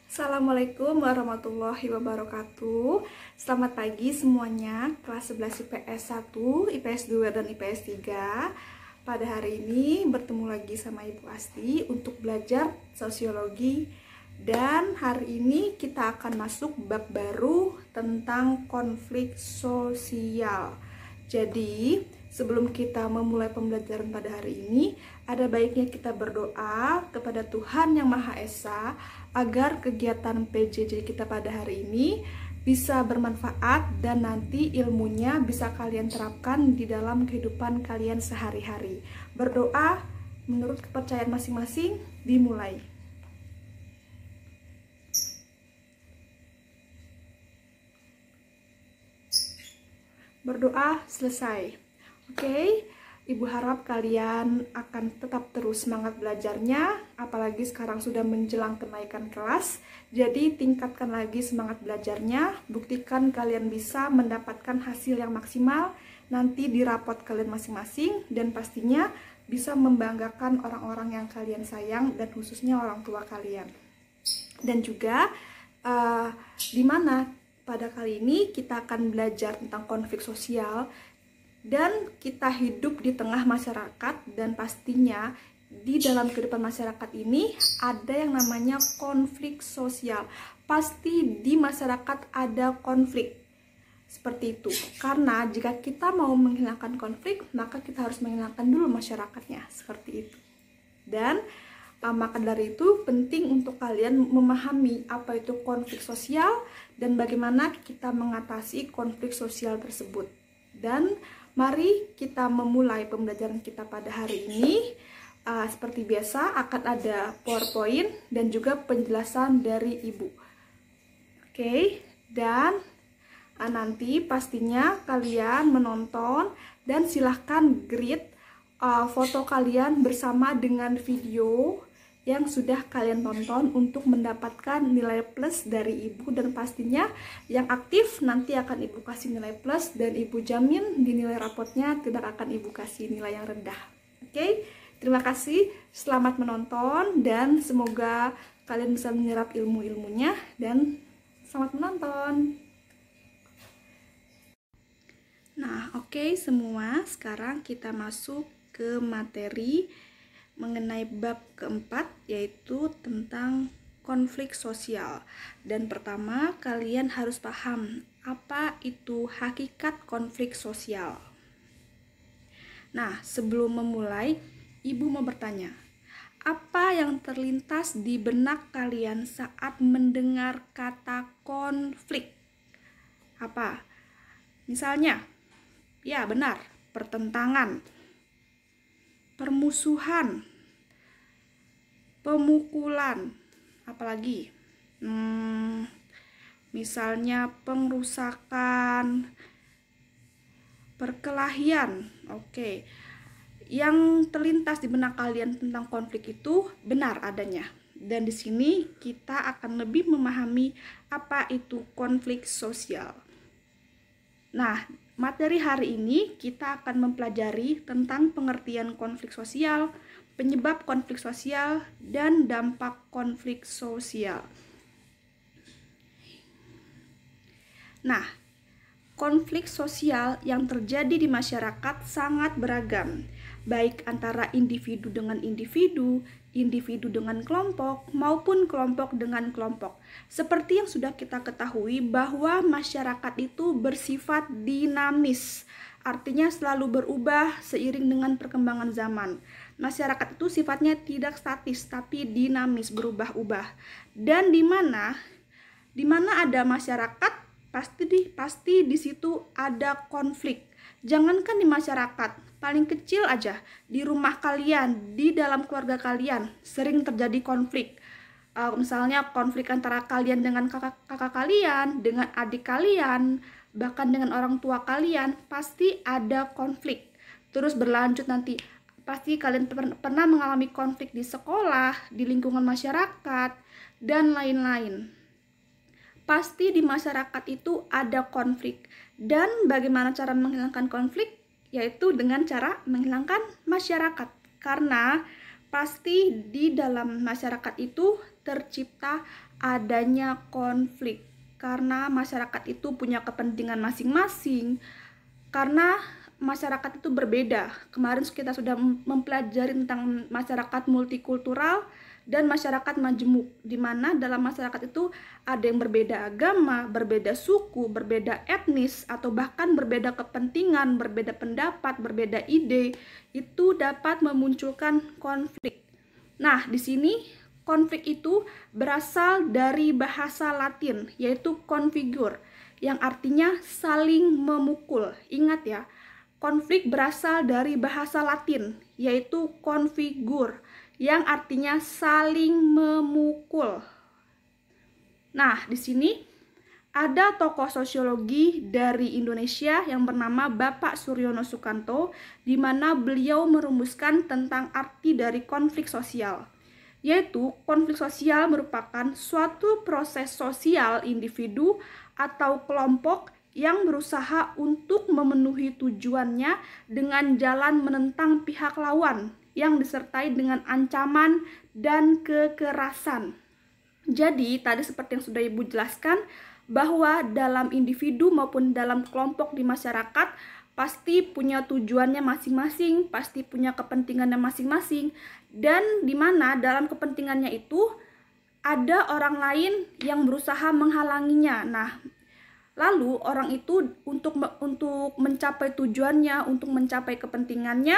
Assalamualaikum warahmatullahi wabarakatuh. Selamat pagi semuanya, kelas 11 IPS 1, IPS 2, dan IPS 3. Pada hari ini bertemu lagi sama Ibu Asti untuk belajar sosiologi. Dan hari ini kita akan masuk bab baru tentang konflik sosial. Jadi, sebelum kita memulai pembelajaran pada hari ini, ada baiknya kita berdoa kepada Tuhan Yang Maha Esa agar kegiatan PJJ kita pada hari ini bisa bermanfaat dan nanti ilmunya bisa kalian terapkan di dalam kehidupan kalian sehari-hari. Berdoa menurut kepercayaan masing-masing, dimulai. Berdoa selesai. Oke, Ibu harap kalian akan tetap terus semangat belajarnya, apalagi sekarang sudah menjelang kenaikan kelas. Jadi tingkatkan lagi semangat belajarnya, buktikan kalian bisa mendapatkan hasil yang maksimal nanti di rapot kalian masing-masing, dan pastinya bisa membanggakan orang-orang yang kalian sayang dan khususnya orang tua kalian. Dan juga di mana pada kali ini kita akan belajar tentang konflik sosial. Dan kita hidup di tengah masyarakat, dan pastinya di dalam kehidupan masyarakat ini ada yang namanya konflik sosial. Pasti di masyarakat ada konflik seperti itu. Karena jika kita mau menghilangkan konflik, maka kita harus menghilangkan dulu masyarakatnya, seperti itu. Dan maka dari itu penting untuk kalian memahami apa itu konflik sosial dan bagaimana kita mengatasi konflik sosial tersebut. Dan mari kita memulai pembelajaran kita pada hari ini. Seperti biasa akan ada PowerPoint dan juga penjelasan dari Ibu. Oke, dan nanti pastinya kalian menonton dan silahkan grid foto kalian bersama dengan video yang sudah kalian tonton untuk mendapatkan nilai plus dari Ibu, dan pastinya yang aktif nanti akan Ibu kasih nilai plus, dan Ibu jamin di nilai rapotnya tidak akan Ibu kasih nilai yang rendah. Oke, terima kasih, selamat menonton, dan semoga kalian bisa menyerap ilmu-ilmunya, dan selamat menonton. Nah, oke semua, sekarang kita masuk ke materi mengenai bab keempat, yaitu tentang konflik sosial. Dan pertama, kalian harus paham apa itu hakikat konflik sosial. Nah, sebelum memulai, Ibu mau bertanya, apa yang terlintas di benak kalian saat mendengar kata konflik? Apa? Misalnya, ya benar, pertentangan, permusuhan, pemukulan, apalagi misalnya pengrusakan, perkelahian. Oke, yang terlintas di benak kalian tentang konflik itu benar adanya. Dan di sini kita akan lebih memahami apa itu konflik sosial. Nah, materi hari ini kita akan mempelajari tentang pengertian konflik sosial, penyebab konflik sosial, dan dampak konflik sosial. Nah, konflik sosial yang terjadi di masyarakat sangat beragam, baik antara individu dengan individu, individu dengan kelompok, maupun kelompok dengan kelompok. Seperti yang sudah kita ketahui bahwa masyarakat itu bersifat dinamis, artinya selalu berubah seiring dengan perkembangan zaman. Masyarakat itu sifatnya tidak statis, tapi dinamis, berubah-ubah. Dan di mana ada masyarakat, pasti di situ ada konflik. Jangankan di masyarakat, paling kecil aja, di rumah kalian, di dalam keluarga kalian, sering terjadi konflik. Misalnya konflik antara kalian dengan kakak kalian, dengan adik kalian, bahkan dengan orang tua kalian, pasti ada konflik. Terus berlanjut nanti, pasti kalian pernah mengalami konflik di sekolah, di lingkungan masyarakat, dan lain-lain. Pasti di masyarakat itu ada konflik. Dan bagaimana cara menghilangkan konflik? Yaitu dengan cara menghilangkan masyarakat. Karena pasti di dalam masyarakat itu tercipta adanya konflik. Karena masyarakat itu punya kepentingan masing-masing. Karena masyarakat itu berbeda. Kemarin kita sudah mempelajari tentang masyarakat multikultural dan masyarakat majemuk, di mana dalam masyarakat itu ada yang berbeda agama, berbeda suku, berbeda etnis, atau bahkan berbeda kepentingan, berbeda pendapat, berbeda ide, itu dapat memunculkan konflik. Nah, di sini konflik itu berasal dari bahasa Latin, yaitu configure, yang artinya saling memukul. Ingat ya, konflik berasal dari bahasa Latin, yaitu configure, yang artinya saling memukul. Nah, di sini ada tokoh sosiologi dari Indonesia yang bernama Bapak Suryono Sukanto, di mana beliau merumuskan tentang arti dari konflik sosial, yaitu konflik sosial merupakan suatu proses sosial individu atau kelompok yang berusaha untuk memenuhi tujuannya dengan jalan menentang pihak lawan yang disertai dengan ancaman dan kekerasan. Jadi, tadi seperti yang sudah Ibu jelaskan, bahwa dalam individu maupun dalam kelompok di masyarakat pasti punya tujuannya masing-masing, pasti punya kepentingannya masing-masing, dan di mana dalam kepentingannya itu ada orang lain yang berusaha menghalanginya. Nah, lalu orang itu untuk mencapai tujuannya, untuk mencapai kepentingannya,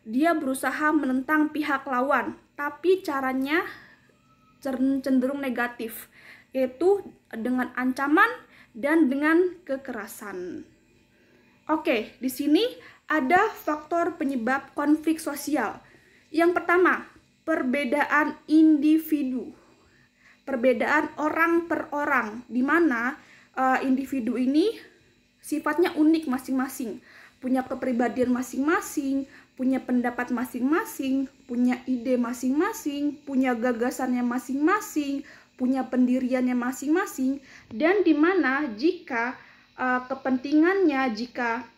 dia berusaha menentang pihak lawan, tapi caranya cenderung negatif, yaitu dengan ancaman dan dengan kekerasan. Oke, di sini ada faktor penyebab konflik sosial. Yang pertama, perbedaan individu. Perbedaan orang per orang, di mana individu ini sifatnya unik masing-masing, punya kepribadian masing-masing, punya pendapat masing-masing, punya ide masing-masing, punya gagasannya masing-masing, punya pendiriannya masing-masing, dan di mana jika kepentingannya, jika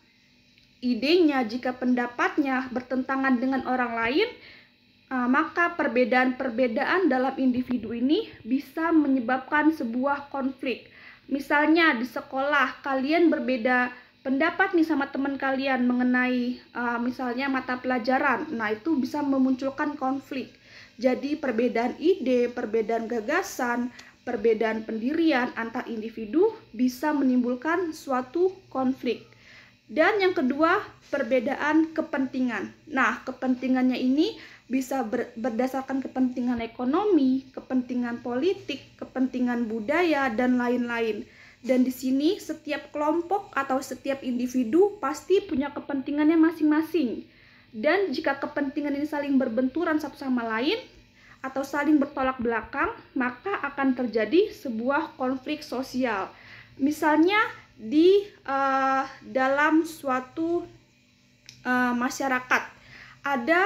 idenya, jika pendapatnya bertentangan dengan orang lain, maka perbedaan-perbedaan dalam individu ini bisa menyebabkan sebuah konflik. Misalnya di sekolah kalian berbeda pendapat nih sama teman kalian mengenai misalnya mata pelajaran. Nah, itu bisa memunculkan konflik. Jadi perbedaan ide, perbedaan gagasan, perbedaan pendirian antar individu bisa menimbulkan suatu konflik. Dan yang kedua, perbedaan kepentingan. Nah, kepentingannya ini bisa berdasarkan kepentingan ekonomi, kepentingan politik, kepentingan budaya, dan lain-lain. Dan di sini setiap kelompok atau setiap individu pasti punya kepentingannya masing-masing. Dan jika kepentingan ini saling berbenturan satu sama lain atau saling bertolak belakang, maka akan terjadi sebuah konflik sosial. Misalnya di dalam suatu masyarakat ada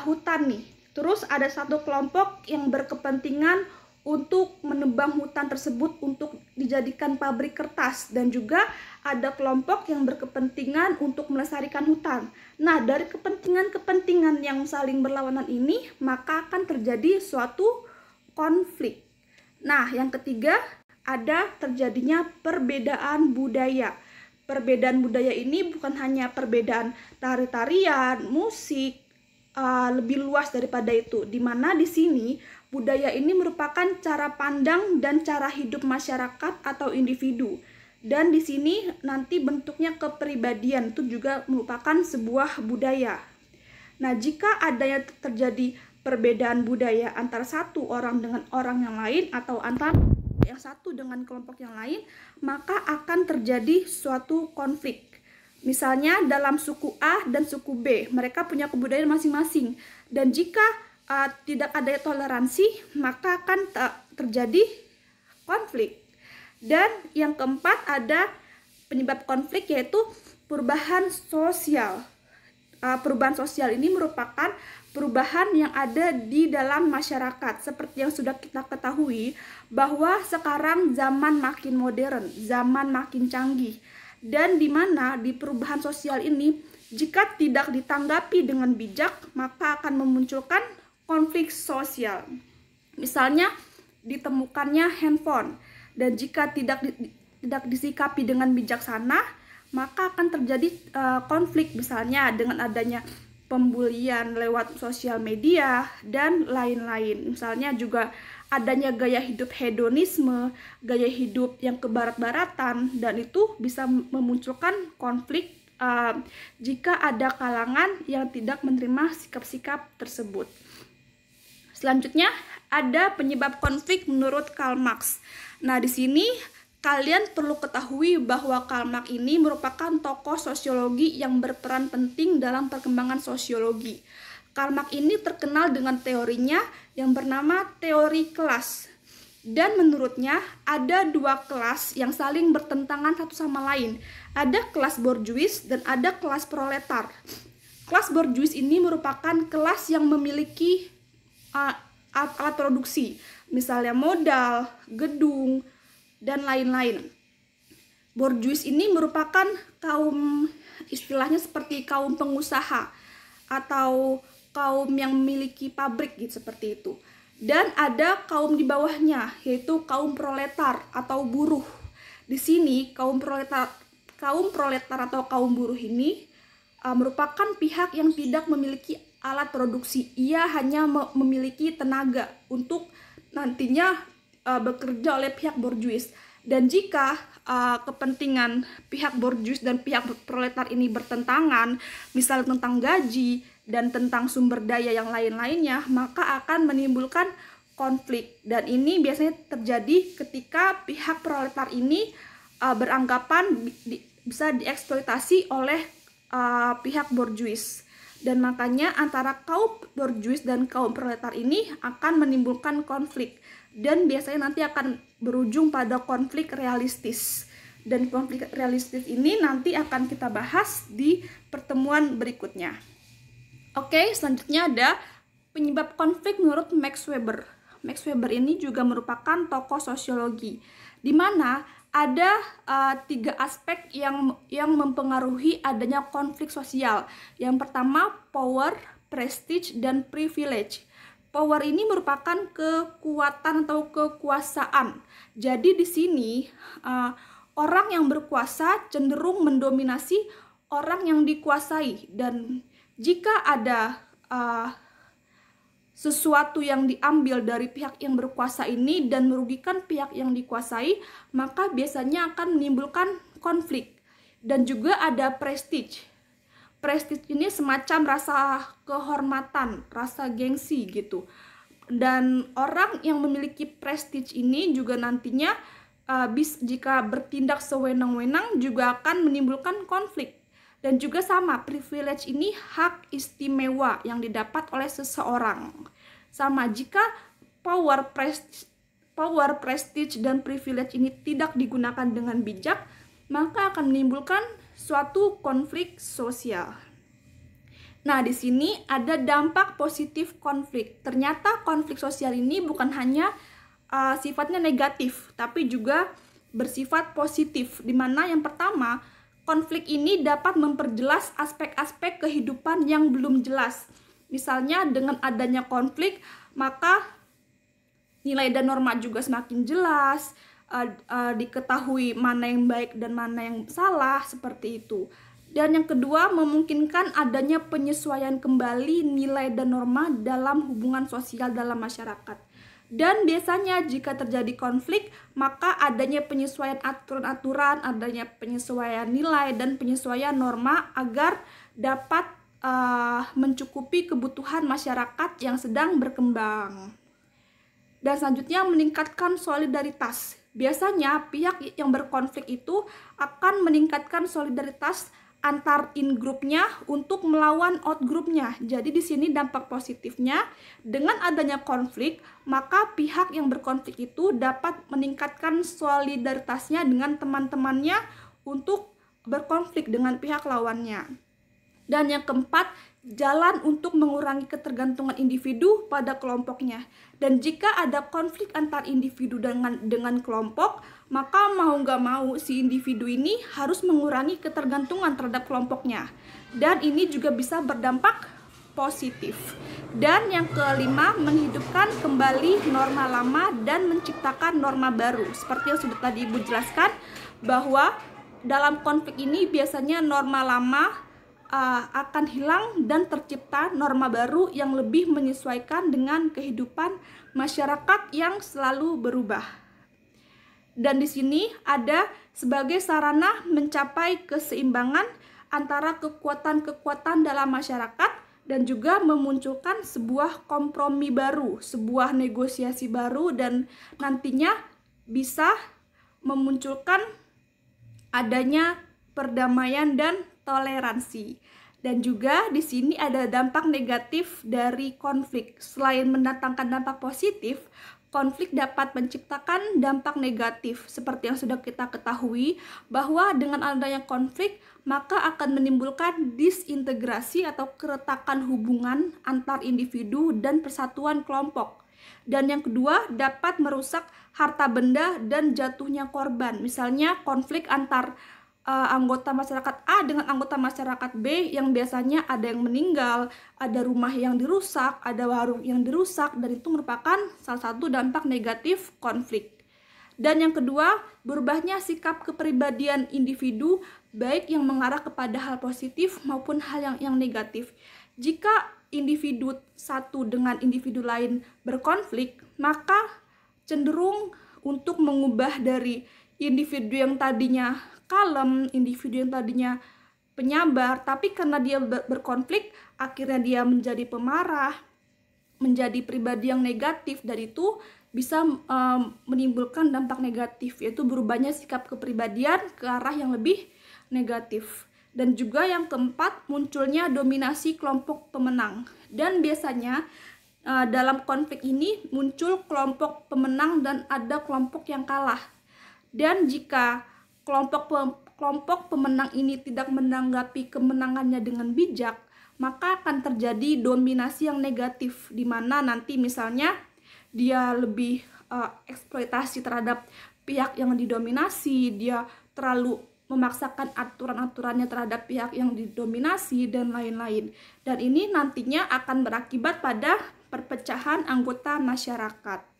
hutan nih, terus ada satu kelompok yang berkepentingan untuk menebang hutan tersebut untuk dijadikan pabrik kertas, dan juga ada kelompok yang berkepentingan untuk melestarikan hutan. Nah, dari kepentingan-kepentingan yang saling berlawanan ini, maka akan terjadi suatu konflik. Nah, yang ketiga, ada terjadinya perbedaan budaya. Perbedaan budaya ini bukan hanya perbedaan tari-tarian, musik, lebih luas daripada itu, di mana di sini budaya ini merupakan cara pandang dan cara hidup masyarakat atau individu. Dan di sini nanti bentuknya kepribadian itu juga merupakan sebuah budaya. Nah, jika adanya terjadi perbedaan budaya antara satu orang dengan orang yang lain atau antara yang satu dengan kelompok yang lain, maka akan terjadi suatu konflik. Misalnya dalam suku A dan suku B, mereka punya kebudayaan masing-masing. Dan jika tidak ada toleransi, maka akan terjadi konflik. Dan yang keempat ada penyebab konflik, yaitu perubahan sosial. Perubahan sosial ini merupakan perubahan yang ada di dalam masyarakat. Seperti yang sudah kita ketahui, bahwa sekarang zaman makin modern, zaman makin canggih. Dan di mana di perubahan sosial ini, jika tidak ditanggapi dengan bijak, maka akan memunculkan konflik sosial. Misalnya ditemukannya handphone, dan jika tidak disikapi dengan bijaksana, maka akan terjadi konflik, misalnya dengan adanya pembulian lewat sosial media dan lain-lain. Misalnya juga adanya gaya hidup hedonisme, gaya hidup yang kebarat-baratan, dan itu bisa memunculkan konflik jika ada kalangan yang tidak menerima sikap-sikap tersebut. Selanjutnya ada penyebab konflik menurut Karl Marx. Nah, di sini kalian perlu ketahui bahwa Karl Marx ini merupakan tokoh sosiologi yang berperan penting dalam perkembangan sosiologi. Karl Marx ini terkenal dengan teorinya yang bernama teori kelas. Dan menurutnya ada dua kelas yang saling bertentangan satu sama lain. Ada kelas borjuis dan ada kelas proletar. Kelas borjuis ini merupakan kelas yang memiliki alat produksi, misalnya modal, gedung, dan lain-lain. Borjuis ini merupakan kaum, istilahnya seperti kaum pengusaha atau kaum yang memiliki pabrik gitu, seperti itu. Dan ada kaum di bawahnya, yaitu kaum proletar atau buruh. Di sini kaum proletar atau kaum buruh ini merupakan pihak yang tidak memiliki alat produksi. Ia hanya memiliki tenaga untuk nantinya bekerja oleh pihak borjuis. Dan jika kepentingan pihak borjuis dan pihak proletar ini bertentangan, misalnya tentang gaji dan tentang sumber daya yang lain-lainnya, maka akan menimbulkan konflik. Dan ini biasanya terjadi ketika pihak proletar ini beranggapan bisa dieksploitasi oleh pihak borjuis. Dan makanya antara kaum borjuis dan kaum proletar ini akan menimbulkan konflik. Dan biasanya nanti akan berujung pada konflik realistis. Dan konflik realistis ini nanti akan kita bahas di pertemuan berikutnya. Oke, selanjutnya ada penyebab konflik menurut Max Weber. Max Weber ini juga merupakan tokoh sosiologi, di mana ada 3 aspek yang mempengaruhi adanya konflik sosial. Yang pertama, power, prestige, dan privilege. Power ini merupakan kekuatan atau kekuasaan. Jadi di sini orang yang berkuasa cenderung mendominasi orang yang dikuasai, dan jika ada sesuatu yang diambil dari pihak yang berkuasa ini dan merugikan pihak yang dikuasai, maka biasanya akan menimbulkan konflik. Dan juga ada prestige. Prestige ini semacam rasa kehormatan, rasa gengsi gitu. Dan orang yang memiliki prestige ini juga nantinya jika bertindak sewenang-wenang juga akan menimbulkan konflik. Dan juga sama, privilege ini hak istimewa yang didapat oleh seseorang. Sama, jika power, prestige, dan privilege ini tidak digunakan dengan bijak, maka akan menimbulkan suatu konflik sosial. Nah, di sini ada dampak positif konflik. Ternyata konflik sosial ini bukan hanya sifatnya negatif, tapi juga bersifat positif. Di mana yang pertama, konflik ini dapat memperjelas aspek-aspek kehidupan yang belum jelas. Misalnya dengan adanya konflik, maka nilai dan norma juga semakin jelas, diketahui mana yang baik dan mana yang salah, seperti itu. Dan yang kedua, memungkinkan adanya penyesuaian kembali nilai dan norma dalam hubungan sosial dalam masyarakat. Dan biasanya jika terjadi konflik, maka adanya penyesuaian aturan-aturan, adanya penyesuaian nilai dan penyesuaian norma agar dapat mencukupi kebutuhan masyarakat yang sedang berkembang. Dan selanjutnya, meningkatkan solidaritas. Biasanya pihak yang berkonflik itu akan meningkatkan solidaritas antar in-grupnya untuk melawan out-grupnya. Jadi di sini dampak positifnya, dengan adanya konflik, maka pihak yang berkonflik itu dapat meningkatkan solidaritasnya dengan teman-temannya untuk berkonflik dengan pihak lawannya. Dan yang keempat, jalan untuk mengurangi ketergantungan individu pada kelompoknya. Dan jika ada konflik antar individu dengan kelompok, maka mau nggak mau si individu ini harus mengurangi ketergantungan terhadap kelompoknya. Dan ini juga bisa berdampak positif. Dan yang kelima, menghidupkan kembali norma lama dan menciptakan norma baru. Seperti yang sudah tadi Ibu jelaskan, bahwa dalam konflik ini biasanya norma lama akan hilang dan tercipta norma baru yang lebih menyesuaikan dengan kehidupan masyarakat yang selalu berubah. Dan di sini ada sebagai sarana mencapai keseimbangan antara kekuatan-kekuatan dalam masyarakat dan juga memunculkan sebuah kompromi baru, sebuah negosiasi baru, dan nantinya bisa memunculkan adanya perdamaian dan toleransi. Dan juga di sini ada dampak negatif dari konflik. Selain mendatangkan dampak positif, konflik dapat menciptakan dampak negatif. Seperti yang sudah kita ketahui, bahwa dengan adanya konflik, maka akan menimbulkan disintegrasi atau keretakan hubungan antar individu dan persatuan kelompok. Dan yang kedua, dapat merusak harta benda dan jatuhnya korban. Misalnya konflik antar anggota masyarakat A dengan anggota masyarakat B yang biasanya ada yang meninggal, ada rumah yang dirusak, ada warung yang dirusak, dan itu merupakan salah satu dampak negatif konflik. Dan yang kedua, berubahnya sikap kepribadian individu, baik yang mengarah kepada hal positif maupun hal yang negatif. Jika individu satu dengan individu lain berkonflik, maka cenderung untuk mengubah dari individu yang tadinya kalem, individu yang tadinya penyabar, tapi karena dia berkonflik, akhirnya dia menjadi pemarah, menjadi pribadi yang negatif, dan itu bisa menimbulkan dampak negatif, yaitu berubahnya sikap kepribadian ke arah yang lebih negatif. Dan juga yang keempat, munculnya dominasi kelompok pemenang. Dan biasanya dalam konflik ini muncul kelompok pemenang dan ada kelompok yang kalah. Dan jika kelompok pemenang ini tidak menanggapi kemenangannya dengan bijak, maka akan terjadi dominasi yang negatif, di mana nanti misalnya dia lebih eksploitasi terhadap pihak yang didominasi, dia terlalu memaksakan aturan-aturannya terhadap pihak yang didominasi, dan lain-lain. Dan ini nantinya akan berakibat pada perpecahan anggota masyarakat.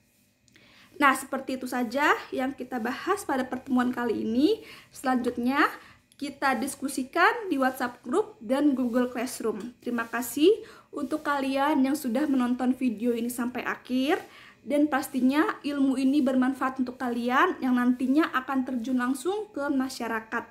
Nah, seperti itu saja yang kita bahas pada pertemuan kali ini. Selanjutnya, kita diskusikan di WhatsApp Group dan Google Classroom. Terima kasih untuk kalian yang sudah menonton video ini sampai akhir. Dan pastinya ilmu ini bermanfaat untuk kalian yang nantinya akan terjun langsung ke masyarakat.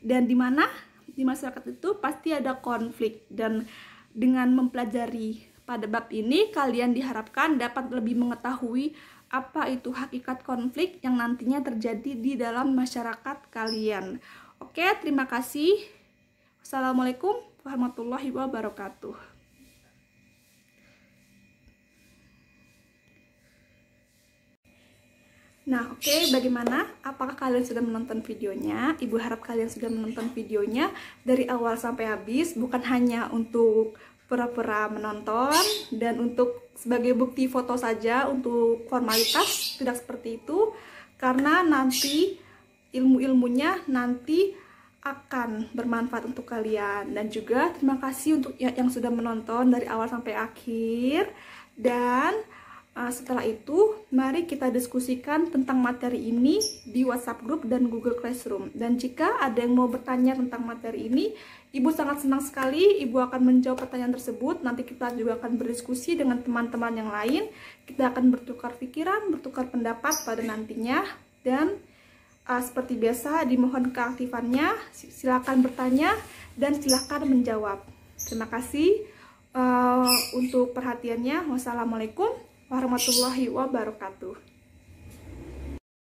Dan di mana? Di masyarakat itu pasti ada konflik. Dan dengan mempelajari pada bab ini, kalian diharapkan dapat lebih mengetahui apa itu hakikat konflik yang nantinya terjadi di dalam masyarakat kalian. Oke, terima kasih. Wassalamualaikum warahmatullahi wabarakatuh. Nah, oke, bagaimana? Apakah kalian sudah menonton videonya? Ibu harap kalian sudah menonton videonya dari awal sampai habis, bukan hanya untuk pura-pura menonton dan untuk sebagai bukti foto saja untuk formalitas, tidak seperti itu, karena nanti ilmu-ilmunya nanti akan bermanfaat untuk kalian. Dan juga terima kasih untuk yang sudah menonton dari awal sampai akhir. Dan setelah itu, mari kita diskusikan tentang materi ini di WhatsApp Group dan Google Classroom. Dan jika ada yang mau bertanya tentang materi ini, Ibu sangat senang sekali. Ibu akan menjawab pertanyaan tersebut. Nanti kita juga akan berdiskusi dengan teman-teman yang lain. Kita akan bertukar pikiran, bertukar pendapat pada nantinya. Dan seperti biasa, dimohon keaktifannya. Silakan bertanya dan silakan menjawab. Terima kasih untuk perhatiannya. Wassalamualaikum warahmatullahi wabarakatuh.